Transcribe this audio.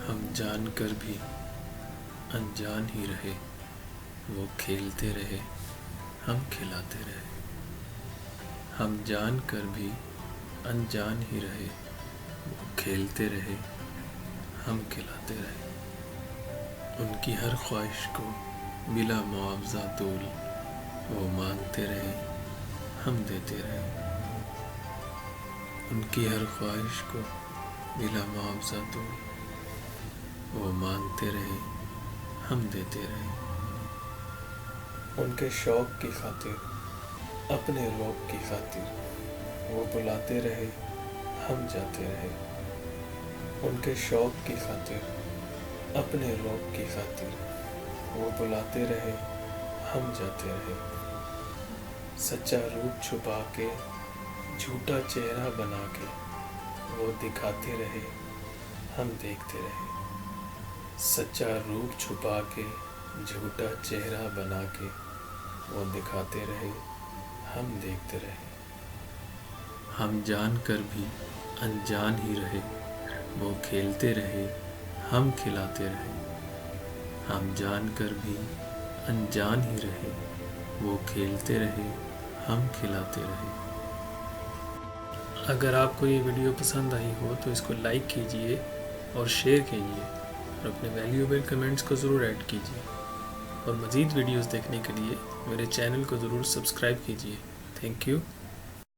ہم جان کر بھی انجان ہی رہے، وہ کھیلتے رہے، ہم کھلاتے رہے۔ ہم جان کر بھی انجان ہی رہے، وہ کھیلتے رہے، ہم کھلاتے رہے۔ ان کی ہر خواہش کو بلا معاوضہ تول، وہ مانگتے رہے، ہم دیتے رہے۔ ان کی ہر خواہش کو بلا معاوضہ تول، وہ مانگتے رہے، ہم دیتے رہے۔ ان کے شوق کی خاطر، اپنے روب کی خاطر، وہ بلاتے رہے، ہم جاتے رہے۔ ان کے شوق کی خاطر، اپنے روب کی خاطر، وہ بلاتے رہے، ہم جاتے رہے۔ سچا روپ چھپا کے، جھوٹا چہرہ بنا کے، وہ دکھاتے رہے، ہم دیکھتے رہے۔ سچا روپ چھپا کے، جھوٹا چہرہ بنا کے، وہ دکھاتے رہے، ہم دیکھتے رہے۔ ہم جان کر بھی انجان ہی رہے، وہ کھیلتے رہے، ہم کھلاتے رہے۔ ہم جان کر بھی انجان ہی رہے، وہ کھیلتے رہے، ہم کھلاتے رہے۔ اگر آپ کو یہ ویڈیو پسند آئی ہو تو اس کو لائک کیجئے اور شیئر کیجئے، اور اپنے ویلیوبل کمنٹس کو ضرور ایڈ کیجئے، اور مزید ویڈیوز دیکھنے کے لیے میرے چینل کو ضرور سبسکرائب کیجئے۔ Thank you.